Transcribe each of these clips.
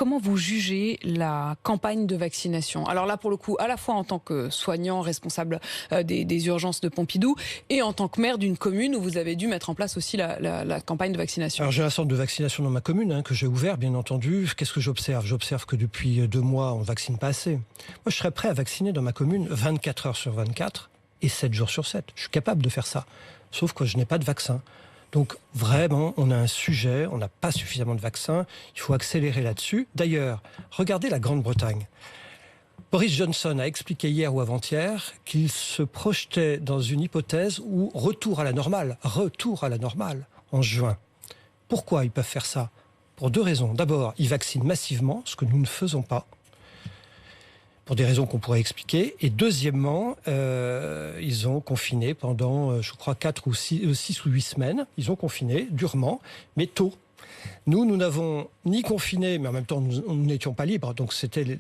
comment vous jugez la campagne de vaccination? Alors là, pour le coup, à la fois en tant que soignant responsable des urgences de Pompidou et en tant que maire d'une commune où vous avez dû mettre en place aussi la campagne de vaccination. Alors j'ai un centre de vaccination dans ma commune que j'ai ouvert, bien entendu. Qu'est-ce que j'observe? J'observe que depuis 2 mois, on ne vaccine pas assez. Moi, je serais prêt à vacciner dans ma commune 24 heures sur 24 et 7 jours sur 7. Je suis capable de faire ça, sauf que je n'ai pas de vaccin. Donc vraiment, on a un sujet, on n'a pas suffisamment de vaccins, il faut accélérer là-dessus. D'ailleurs, regardez la Grande-Bretagne. Boris Johnson a expliqué hier ou avant-hier qu'il se projetait dans une hypothèse où retour à la normale en juin. Pourquoi ils peuvent faire ça? Pour 2 raisons. D'abord, ils vaccinent massivement, ce que nous ne faisons pas, pour des raisons qu'on pourrait expliquer. Et deuxièmement, ils ont confiné pendant, je crois, 6 ou 8 semaines. Ils ont confiné durement, mais tôt. Nous n'avons ni confiné, mais en même temps, nous n'étions pas libres. Donc, c'était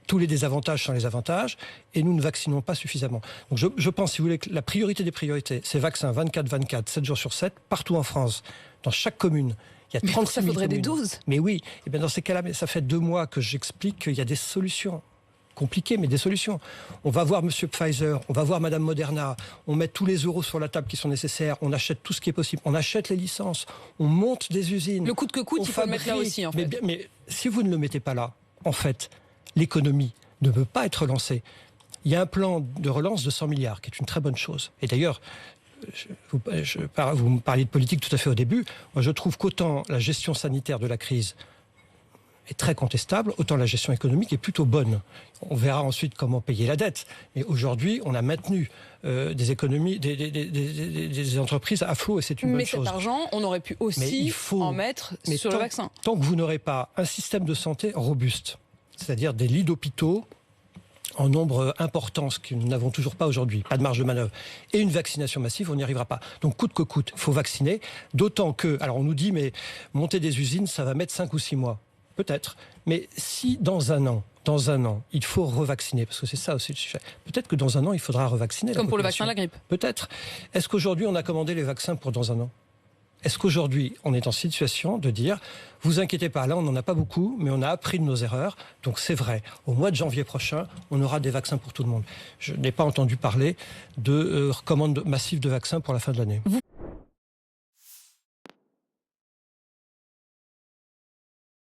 tous les désavantages sans les avantages. Et nous ne vaccinons pas suffisamment. Donc, je pense, si vous voulez, que la priorité des priorités, c'est vaccin 24-24, 7 jours sur 7, partout en France, dans chaque commune. Il y a 36 000 ça faudrait communes. des doses. Mais oui. Et bien dans ces cas-là, ça fait 2 mois que j'explique qu'il y a des solutions. Compliqué, mais des solutions. On va voir Monsieur Pfizer, on va voir Madame Moderna, on met tous les euros sur la table qui sont nécessaires, on achète tout ce qui est possible, on achète les licences, on monte des usines. Le coûte que coûte, il faut le mettre là aussi, en fait. Mais si vous ne le mettez pas là, en fait, l'économie ne peut pas être relancée. Il y a un plan de relance de 100 milliards, qui est une très bonne chose. Et d'ailleurs, vous me parliez de politique tout à fait au début. Moi, je trouve qu'autant la gestion sanitaire de la crise est très contestable, autant la gestion économique est plutôt bonne. On verra ensuite comment payer la dette. Mais aujourd'hui, on a maintenu des économies, des entreprises à flot et c'est une bonne chose. Mais cet argent, on aurait pu aussi en mettre sur le vaccin. Tant que vous n'aurez pas un système de santé robuste, c'est-à-dire des lits d'hôpitaux en nombre important, ce que nous n'avons toujours pas aujourd'hui, pas de marge de manœuvre, et une vaccination massive, on n'y arrivera pas. Donc coûte que coûte, il faut vacciner, d'autant que, alors on nous dit, mais monter des usines, ça va mettre 5 ou 6 mois. Peut-être. Mais si dans un an, il faut revacciner, parce que c'est ça aussi le sujet, peut-être que dans un an, il faudra revacciner. Comme pour le vaccin de la grippe. Peut-être. Est-ce qu'aujourd'hui, on a commandé les vaccins pour dans un an? Est-ce qu'aujourd'hui, on est en situation de dire, vous inquiétez pas, là, on n'en a pas beaucoup, mais on a appris de nos erreurs, donc c'est vrai. Au mois de janvier prochain, on aura des vaccins pour tout le monde. Je n'ai pas entendu parler de commande massive de vaccins pour la fin de l'année.